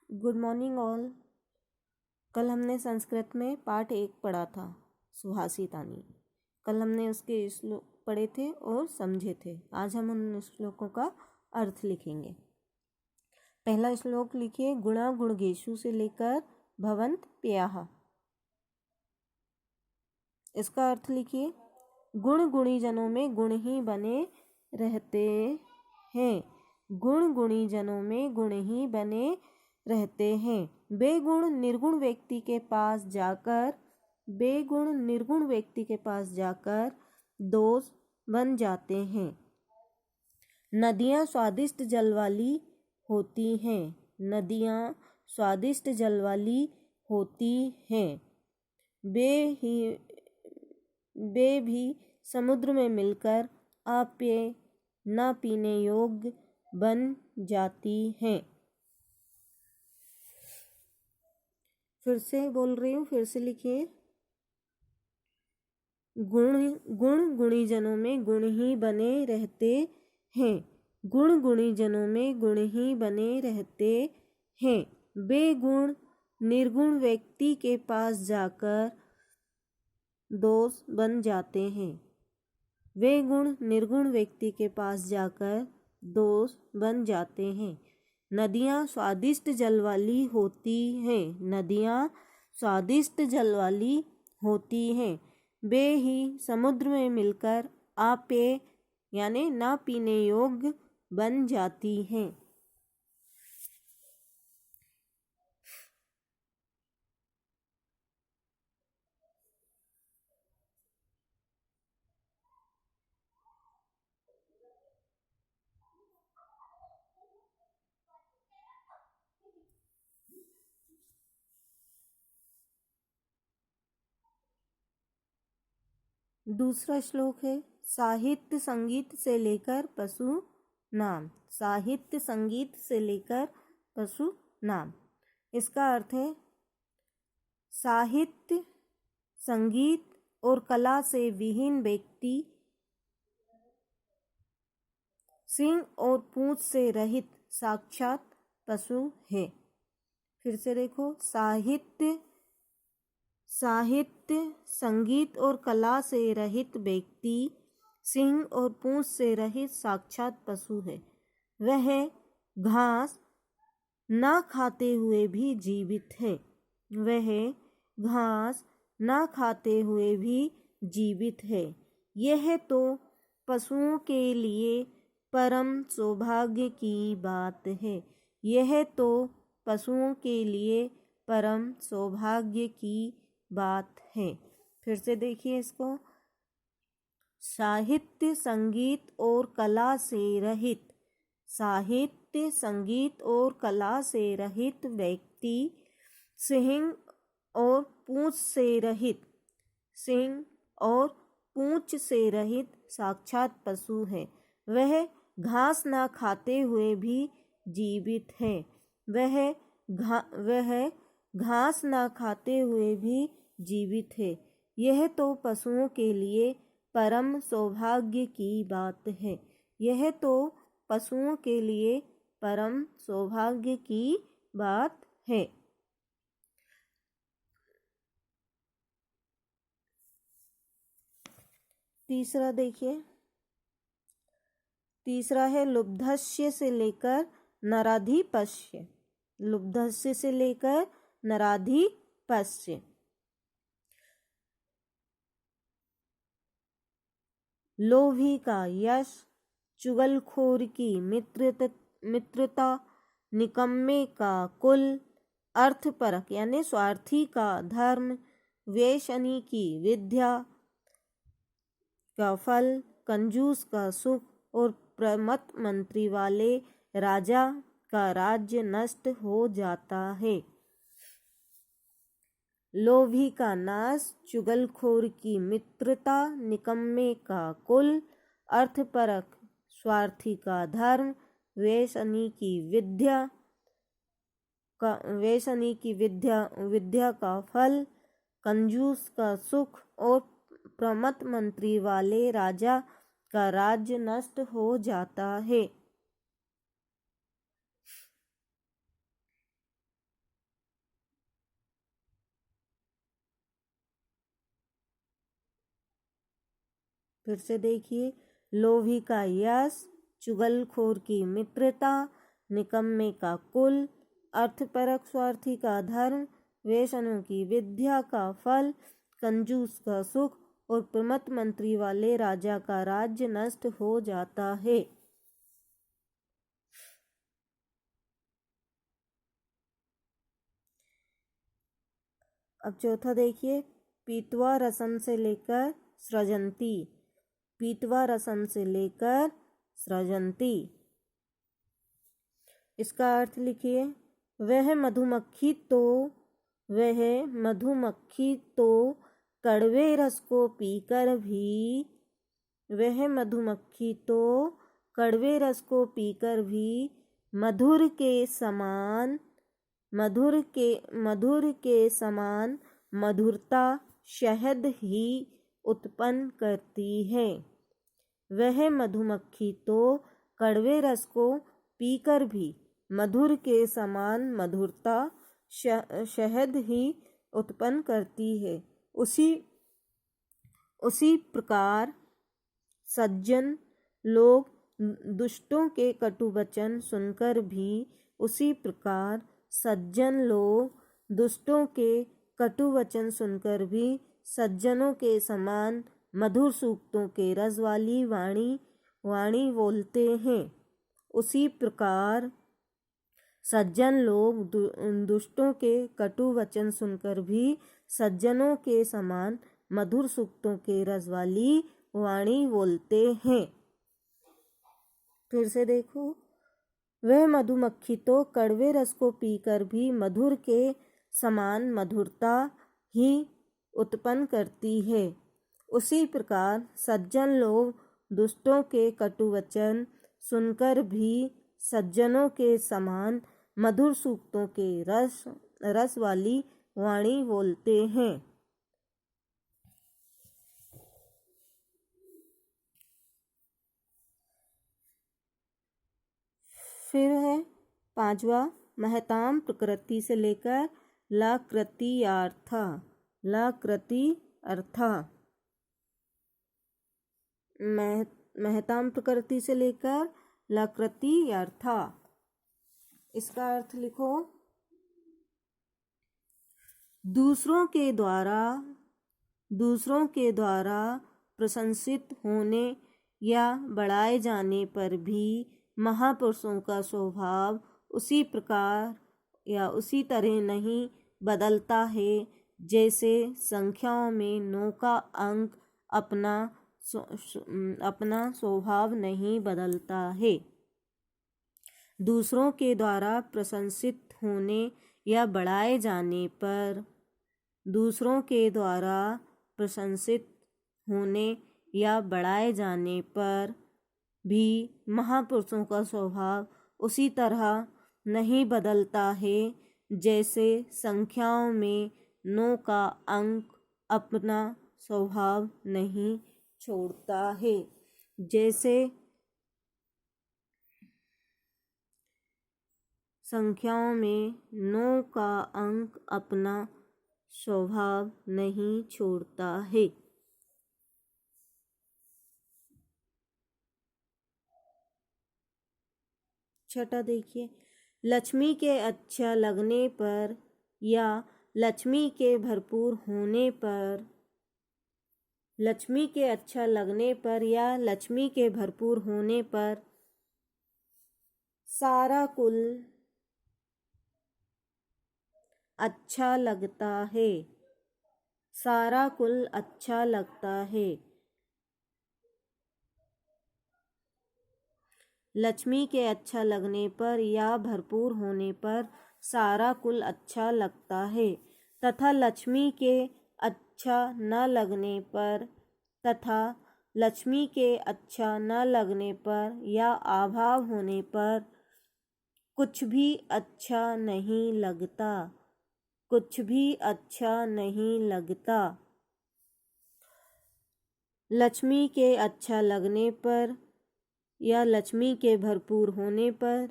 Good morning all. कल हमने संस्कृत में पाठ 1 पढ़ा था, सुहासितानी। कल हमने उसके श्लोक पढ़े थे और समझे थे। आज हम उन श्लोकों का अर्थ लिखेंगे। पहला श्लोक लिखिए, गुणा गुणगेषु से लेकर भवन्त प्याः। इसका अर्थ लिखिए, गुण गुणी जनों में गुण ही बने रहते हैं। गुण गुणी जनों में गुण ही बने रहते हैं। बेगुण निर्गुण व्यक्ति के पास जाकर दोष बन जाते हैं। नदियाँ स्वादिष्ट जल वाली होती हैं। नदियाँ स्वादिष्ट जल वाली होती हैं। वे भी समुद्र में मिलकर अपेय न पीने योग्य बन जाती हैं। फिर से बोल रही हूँ, फिर से लिखिए। गुण गुणी जनों में गुण ही बने रहते हैं। गुण गुणी जनों में गुण ही बने रहते हैं। बेगुण निर्गुण व्यक्ति के पास जाकर दोष बन जाते हैं। वे गुण निर्गुण व्यक्ति के पास जाकर दोष बन जाते हैं। नदियाँ स्वादिष्ट जल वाली होती हैं। नदियाँ स्वादिष्ट जल वाली होती हैं। वे ही समुद्र में मिलकर अपेय यानी न पीने योग्य बन जाती हैं। दूसरा श्लोक है, साहित्य संगीत से लेकर पशु नाम। साहित्य संगीत से लेकर पशु नाम। इसका अर्थ है, साहित्य संगीत और कला से विहीन व्यक्ति सिंह और पूंछ से रहित साक्षात पशु है। फिर से देखो, साहित्य संगीत और कला से रहित व्यक्ति सिंह और पूंछ से रहित साक्षात पशु है। वह घास न खाते हुए भी जीवित है। वह घास न खाते हुए भी जीवित है। यह तो पशुओं के लिए परम सौभाग्य की बात है। यह तो पशुओं के लिए परम सौभाग्य की बात है। फिर से देखिए इसको, साहित्य संगीत और कला से रहित। साहित्य संगीत और कला से रहित व्यक्ति सिंह और पूंछ से रहित साक्षात पशु है। वह घास न खाते हुए भी जीवित है। वह घास न खाते हुए भी जीवित है। यह तो पशुओं के लिए परम सौभाग्य की बात है। यह तो पशुओं के लिए परम सौभाग्य की बात है। तीसरा देखिए, तीसरा है लुब्धस्य से लेकर नराधिपस्य। लुब्धस्य से लेकर नराधिपस्य। लोभी का यश, चुगलखोर की मित्रता, निकम्मे का कुल, अर्थपरक यानी स्वार्थी का धर्म, वेश्यनी की विद्या का फल, कंजूस का सुख और प्रमथ मंत्री वाले राजा का राज्य नष्ट हो जाता है। लोभी का नाश, चुगलखोर की मित्रता, निकम्मे का कुल, अर्थपरक स्वार्थी का धर्म, वेश्यनी की विद्या का फल, कंजूस का सुख और प्रमथ मंत्री वाले राजा का राज्य नष्ट हो जाता है। फिर से देखिए, लोभी का यश, चुगलखोर की मित्रता, निकम्मे का कुल, अर्थपरक स्वार्थी का धर्म, वेश्याओं की विद्या का फल, कंजूस का सुख और प्रमत्त मंत्री वाले राजा का राज्य नष्ट हो जाता है। अब चौथा देखिए, पीतवा रसम से लेकर सृजंती। पीतवा रसम से लेकर सृजंती, इसका अर्थ लिखिए, वह मधुमक्खी तो कड़वे रस को पीकर भी वह मधुमक्खी तो कड़वे रस को पीकर भी मधुर के समान मधुरता शहद ही उत्पन्न करती है। वह मधुमक्खी तो कड़वे रस को पीकर भी मधुर के समान मधुरता शहद ही उत्पन्न करती है। उसी प्रकार सज्जन लोग दुष्टों के कटु वचन सुनकर भी दुष्टों के कटु वचन सुनकर भी सज्जनों के समान मधुर सूक्तों के रस वाली वाणी बोलते हैं। उसी प्रकार सज्जन लोग दुष्टों के कटु वचन सुनकर भी सज्जनों के समान मधुर सूक्तों के रस वाली वाणी बोलते हैं। फिर से देखो, वह मधुमक्खी तो कड़वे रस को पीकर भी मधुर के समान मधुरता ही उत्पन्न करती है। उसी प्रकार सज्जन लोग दुष्टों के कटु वचन सुनकर भी सज्जनों के समान मधुर सूक्तों के रस वाली वाणी बोलते हैं। फिर है पांचवा, महताम प्रकृति से लेकर लाकृतियार्था। महताम प्रकृति से लेकर लाकृतियार्था, इसका अर्थ लिखो, दूसरों के द्वारा प्रशंसित होने या बढ़ाए जाने पर भी महापुरुषों का स्वभाव उसी प्रकार या उसी तरह नहीं बदलता है जैसे संख्याओं में 9 का अंक अपना स्वभाव नहीं बदलता है। दूसरों के द्वारा प्रशंसित होने या बढ़ाए जाने पर भी महापुरुषों का स्वभाव उसी तरह नहीं बदलता है जैसे संख्याओं में 9 का अंक अपना स्वभाव नहीं छोड़ता है। जैसे संख्याओं में 9 का अंक अपना स्वभाव नहीं छोड़ता है। छठा देखिए, लक्ष्मी के अच्छा लगने पर या लक्ष्मी के भरपूर होने पर, लक्ष्मी के अच्छा लगने पर या लक्ष्मी के भरपूर होने पर सारा कुल अच्छा लगता है। सारा कुल अच्छा लगता है। लक्ष्मी के अच्छा लगने पर या भरपूर होने पर सारा कुल अच्छा लगता है तथा लक्ष्मी के अच्छा न लगने पर या अभाव होने पर कुछ भी अच्छा नहीं लगता। लक्ष्मी के अच्छा लगने पर या लक्ष्मी के भरपूर होने पर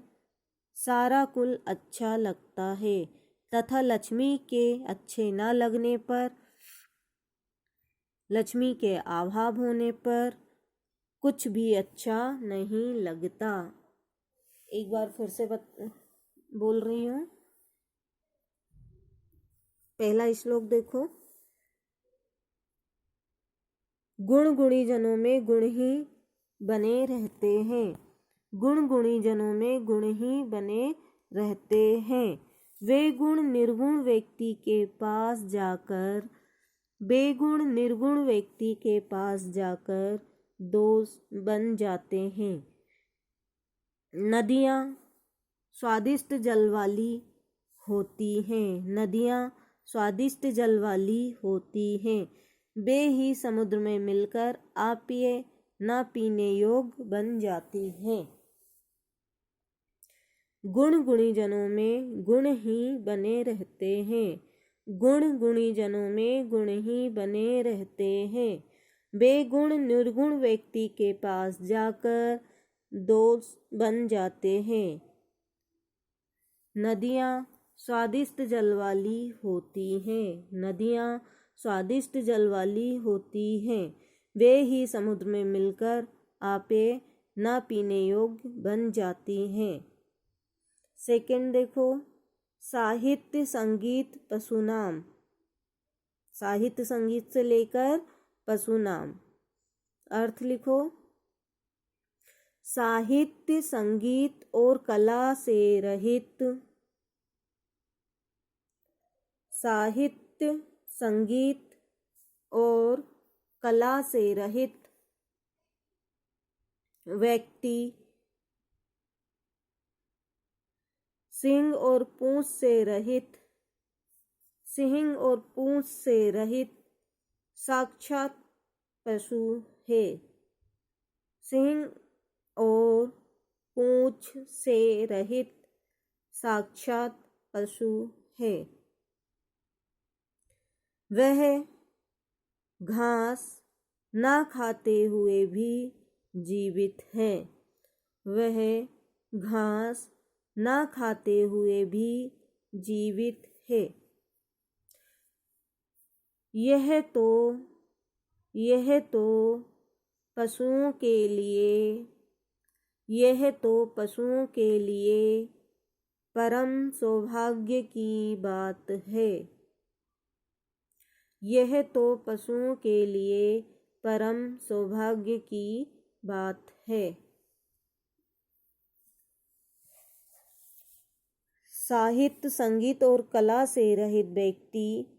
सारा कुल अच्छा लगता है तथा लक्ष्मी के अच्छे न लगने पर, लक्ष्मी के अभाव होने पर कुछ भी अच्छा नहीं लगता। एक बार फिर से बोल रही हूँ। पहला श्लोक देखो। गुण गुणीजनों में गुण ही बने रहते हैं। गुण गुणीजनों में गुण ही बने रहते हैं। वे गुण निर्गुण व्यक्ति के पास जाकर बेगुण निर्गुण व्यक्ति के पास जाकर दोष बन जाते हैं। नदियाँ स्वादिष्ट जल वाली होती हैं। नदियाँ स्वादिष्ट जल वाली होती हैं। वे ही समुद्र में मिलकर अपिय न पीने योग्य बन जाती हैं। गुण गुणीजनों में गुण ही बने रहते हैं। गुण गुणीजनों में गुण ही बने रहते हैं। बेगुण निर्गुण व्यक्ति के पास जाकर दोष बन जाते हैं। नदियाँ स्वादिष्ट जल वाली होती हैं। नदियाँ स्वादिष्ट जल वाली होती हैं। वे ही समुद्र में मिलकर आपे न पीने योग्य बन जाती हैं। सेकंड देखो। साहित्य संगीत पशुनाम। साहित्य संगीत से लेकर पशुनाम। अर्थ लिखो। साहित्य संगीत और कला से रहित। साहित्य संगीत और कला से रहित व्यक्ति सिंह और पूंछ से रहित साक्षात पशु है। सिंह और पूंछ से रहित साक्षात पशु है। वह घास ना खाते हुए भी जीवित है। वह घास ना खाते हुए भी जीवित है। यह तो पशुओं के लिए परम सौभाग्य की बात है। यह तो पशुओं के लिए परम सौभाग्य की बात है। साहित्य संगीत और कला से रहित व्यक्ति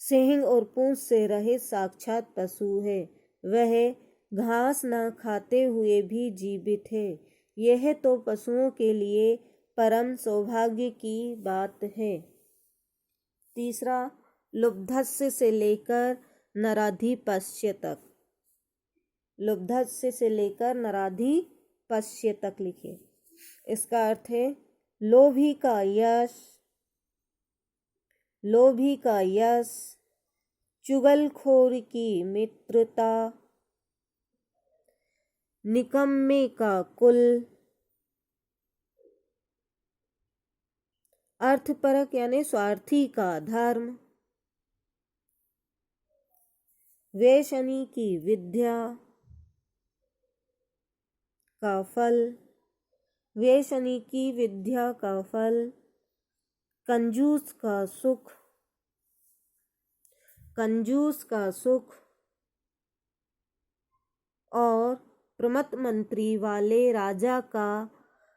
सिंह और पूंछ से रहित साक्षात पशु है। वह घास न खाते हुए भी जीवित है। यह तो पशुओं के लिए परम सौभाग्य की बात है। तीसरा, लुब्धस्य से लेकर नराधिपस्य तक। लुब्धस्य से लेकर नराधिपस्य तक लिखे। इसका अर्थ है लोभी का यश, चुगलखोर की मित्रता, निकम्मे का कुल, अर्थपरक यानी स्वार्थी का धर्म, वेश्यनी की विद्या का फल, वेश्यनी की विद्या का फल, कंजूस का सुख और प्रमथ मंत्री वाले राजा का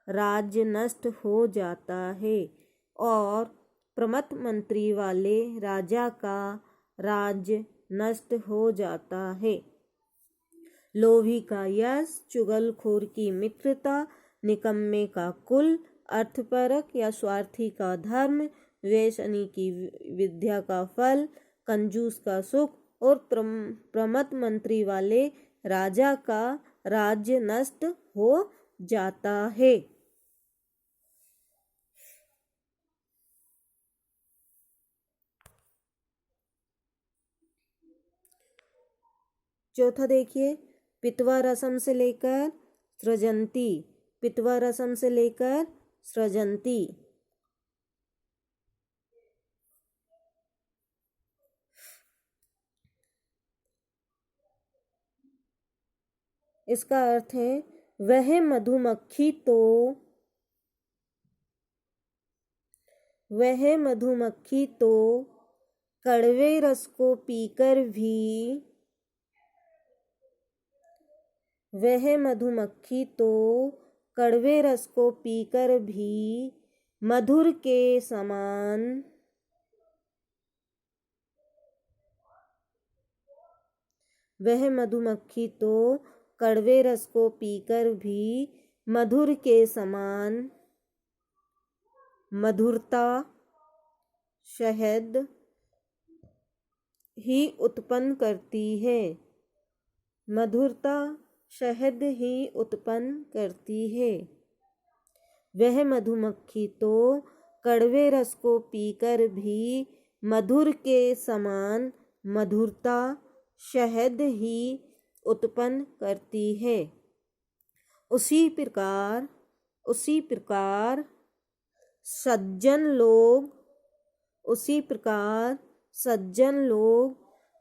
राज्य नष्ट हो जाता है। और प्रमथ मंत्री वाले राजा का राज्य नष्ट हो जाता है। लोभी का यश, चुगलखोर की मित्रता, निकम्मे का कुल, अर्थपरक या स्वार्थी का धर्म, वेश्यनी की विद्या का फल, कंजूस का सुख और प्रमथ मंत्री वाले राजा का राज्य नष्ट हो जाता है। चौथा देखिए, पित्वा रसम से लेकर सृजंती। पित्वा रसम से लेकर सृजंती। इसका अर्थ है वह मधुमक्खी तो कड़वे रस को पीकर भी मधुर के समान मधुरता शहद ही उत्पन्न करती है। वह मधुमक्खी तो कड़वे रस को पीकर भी मधुर के समान मधुरता शहद ही उत्पन्न करती है। उसी प्रकार सज्जन लोग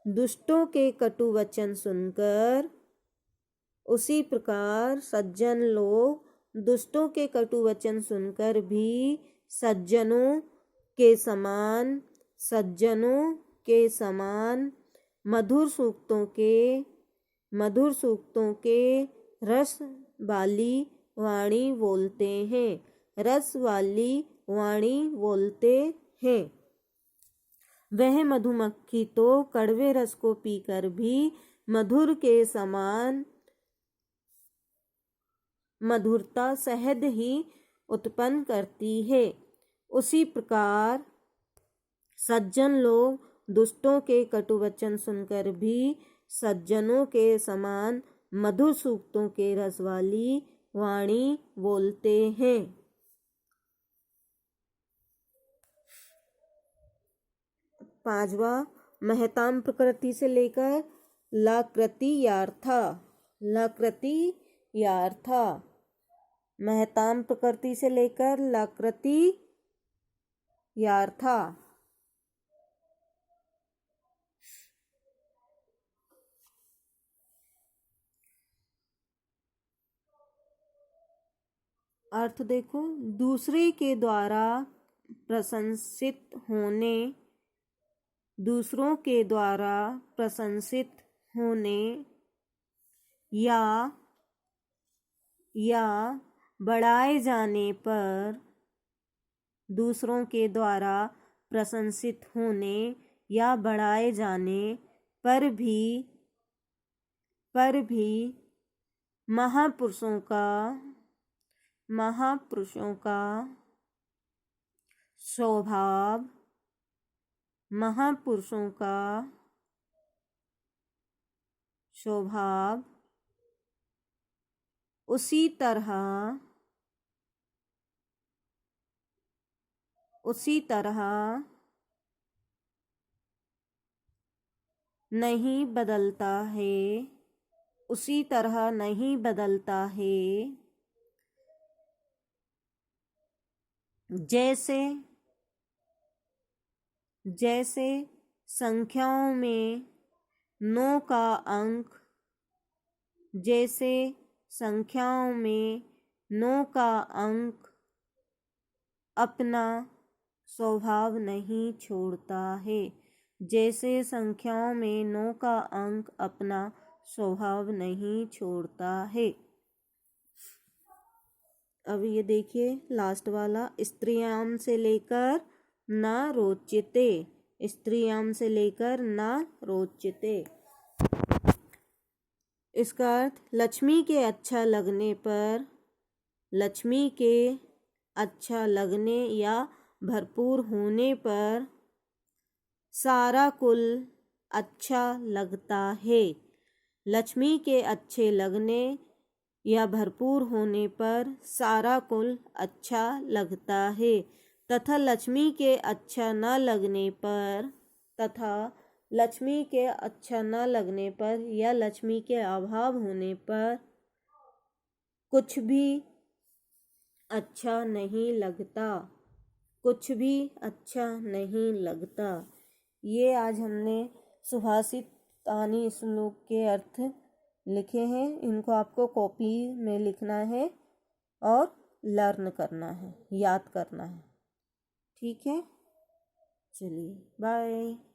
दुष्टों के कटु वचन सुनकर भी सज्जनों के समान मधुर सूक्तों के रस वाली वाणी बोलते हैं। वह मधुमक्खी तो कड़वे रस को पीकर भी मधुर के समान मधुरता शहद ही उत्पन्न करती है। उसी प्रकार सज्जन लोग दुष्टों के कटु वचन सुनकर भी सज्जनों के समान मधुर सूक्तों के रस वाली वाणी बोलते हैं। 5वां महताम प्रकृति से लेकर लाकृतियार्था। महताम प्रकृति से लेकर लाकृतियार्था। अर्थ देखो, दूसरे के द्वारा प्रशंसित होने या बढ़ाए जाने पर दूसरों के द्वारा प्रशंसित होने या बढ़ाए जाने पर भी महापुरुषों का स्वभाव उसी तरह नहीं बदलता है जैसे संख्याओं में 9 का अंक अपना स्वभाव नहीं छोड़ता है। अब ये देखिए लास्ट वाला, स्त्रियाम से लेकर न रोचते। इसका अर्थ लक्ष्मी के अच्छा लगने या भरपूर होने पर सारा कुल अच्छा लगता है। लक्ष्मी के अच्छे लगने या भरपूर होने पर सारा कुल अच्छा लगता है तथा लक्ष्मी के अच्छा न लगने पर या लक्ष्मी के अभाव होने पर कुछ भी अच्छा नहीं लगता। ये आज हमने सुभाषित तानी श्लोक के अर्थ लिखे हैं, इनको आपको कॉपी में लिखना है और लर्न करना है, याद करना है। ठीक है, चलिए बाय।